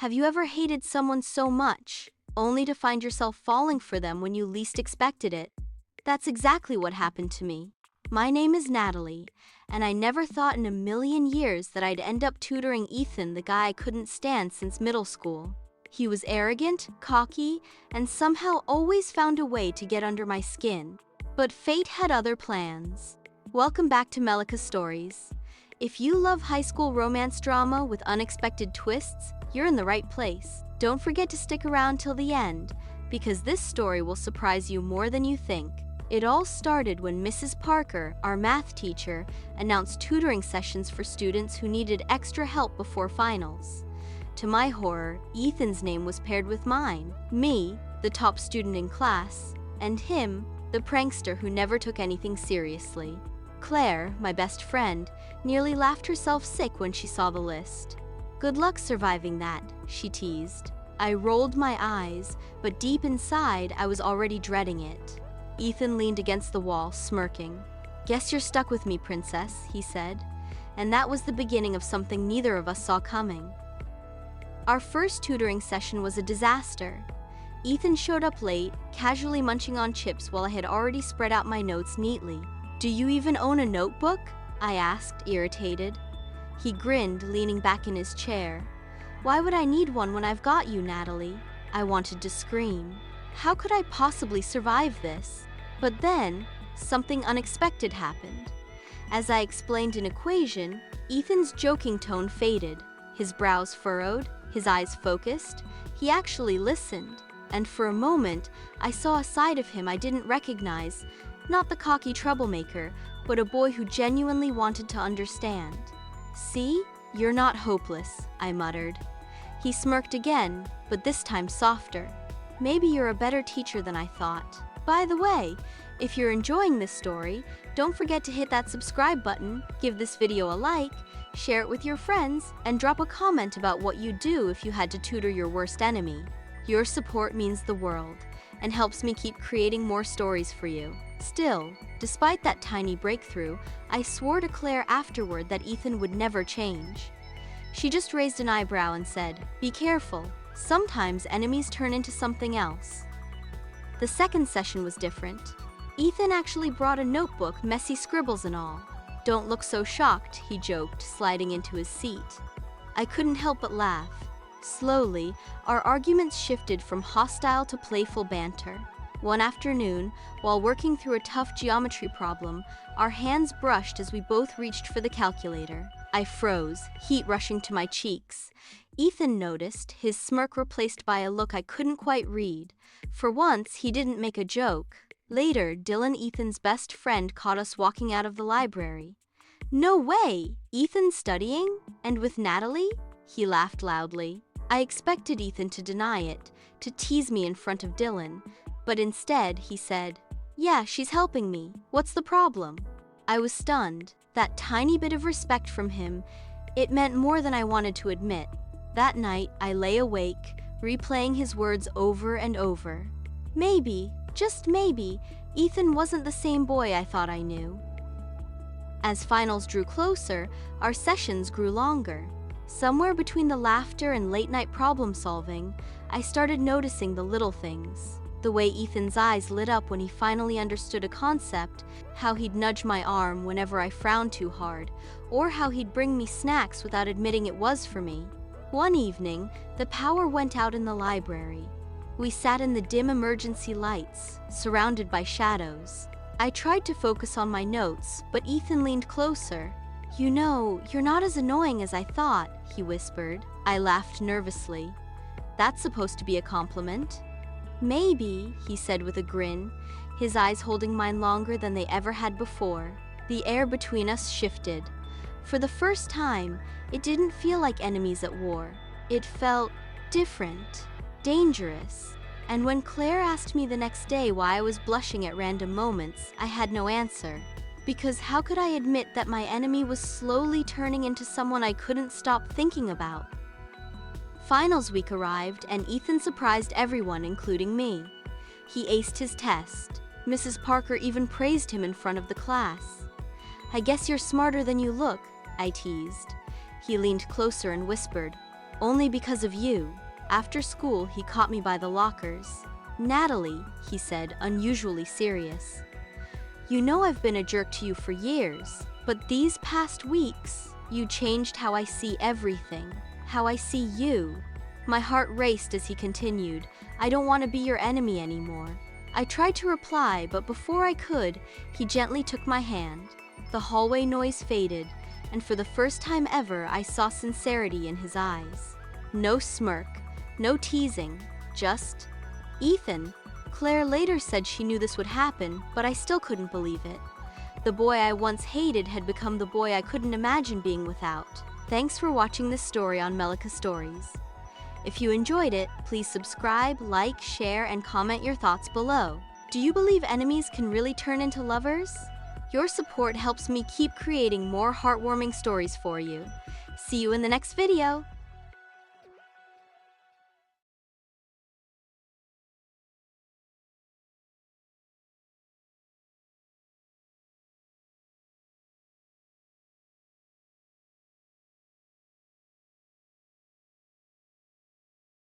Have you ever hated someone so much, only to find yourself falling for them when you least expected it? That's exactly what happened to me. My name is Natalie, and I never thought in a million years that I'd end up tutoring Ethan, the guy I couldn't stand since middle school. He was arrogant, cocky, and somehow always found a way to get under my skin. But fate had other plans. Welcome back to Melika Stories. If you love high school romance drama with unexpected twists, you're in the right place. Don't forget to stick around till the end, because this story will surprise you more than you think. It all started when Mrs. Parker, our math teacher, announced tutoring sessions for students who needed extra help before finals. To my horror, Ethan's name was paired with mine. Me, the top student in class, and him, the prankster who never took anything seriously. Claire, my best friend, nearly laughed herself sick when she saw the list. "Good luck surviving that," she teased. I rolled my eyes, but deep inside, I was already dreading it. Ethan leaned against the wall, smirking. "Guess you're stuck with me, princess," he said. And that was the beginning of something neither of us saw coming. Our first tutoring session was a disaster. Ethan showed up late, casually munching on chips while I had already spread out my notes neatly. "Do you even own a notebook?" I asked, irritated. He grinned, leaning back in his chair. "Why would I need one when I've got you, Natalie?" I wanted to scream. How could I possibly survive this? But then, something unexpected happened. As I explained an equation, Ethan's joking tone faded. His brows furrowed, his eyes focused. He actually listened. And for a moment, I saw a side of him I didn't recognize. Not the cocky troublemaker, but a boy who genuinely wanted to understand. "See? You're not hopeless," I muttered. He smirked again, but this time softer. "Maybe you're a better teacher than I thought. By the way, if you're enjoying this story, don't forget to hit that subscribe button, give this video a like, share it with your friends, and drop a comment about what you'd do if you had to tutor your worst enemy. Your support means the world, and helps me keep creating more stories for you." Still, despite that tiny breakthrough, I swore to Claire afterward that Ethan would never change. She just raised an eyebrow and said, "Be careful. Sometimes enemies turn into something else." The second session was different. Ethan actually brought a notebook, messy scribbles and all. "Don't look so shocked," he joked, sliding into his seat. I couldn't help but laugh. Slowly, our arguments shifted from hostile to playful banter. One afternoon, while working through a tough geometry problem, our hands brushed as we both reached for the calculator. I froze, heat rushing to my cheeks. Ethan noticed, his smirk replaced by a look I couldn't quite read. For once, he didn't make a joke. Later, Dylan, Ethan's best friend, caught us walking out of the library. "No way! Ethan's studying? And with Natalie?" He laughed loudly. I expected Ethan to deny it, to tease me in front of Dylan, but instead he said, "Yeah, she's helping me. What's the problem?" I was stunned. That tiny bit of respect from him, it meant more than I wanted to admit. That night, I lay awake, replaying his words over and over. Maybe, just maybe, Ethan wasn't the same boy I thought I knew. As finals drew closer, our sessions grew longer. Somewhere between the laughter and late-night problem-solving, I started noticing the little things. The way Ethan's eyes lit up when he finally understood a concept, how he'd nudge my arm whenever I frowned too hard, or how he'd bring me snacks without admitting it was for me. One evening, the power went out in the library. We sat in the dim emergency lights, surrounded by shadows. I tried to focus on my notes, but Ethan leaned closer. "You know, you're not as annoying as I thought," he whispered. I laughed nervously. "That's supposed to be a compliment." "Maybe," he said with a grin, his eyes holding mine longer than they ever had before. The air between us shifted. For the first time, it didn't feel like enemies at war. It felt different, dangerous. And when Claire asked me the next day why I was blushing at random moments, I had no answer. Because how could I admit that my enemy was slowly turning into someone I couldn't stop thinking about? Finals week arrived, and Ethan surprised everyone, including me. He aced his test. Mrs. Parker even praised him in front of the class. "I guess you're smarter than you look," I teased. He leaned closer and whispered, Only because of you. After school, he caught me by the lockers. Natalie, he said, unusually serious. You know I've been a jerk to you for years, but these past weeks, you changed how I see everything, how I see you. My heart raced as he continued, I don't want to be your enemy anymore. I tried to reply, but before I could, he gently took my hand. The hallway noise faded, and for the first time ever, I saw sincerity in his eyes. No smirk, no teasing, just, Ethan. Claire later said she knew this would happen, but I still couldn't believe it. The boy I once hated had become the boy I couldn't imagine being without. Thanks for watching this story on Melika Stories. If you enjoyed it, please subscribe, like, share, and comment your thoughts below. Do you believe enemies can really turn into lovers? Your support helps me keep creating more heartwarming stories for you. See you in the next video!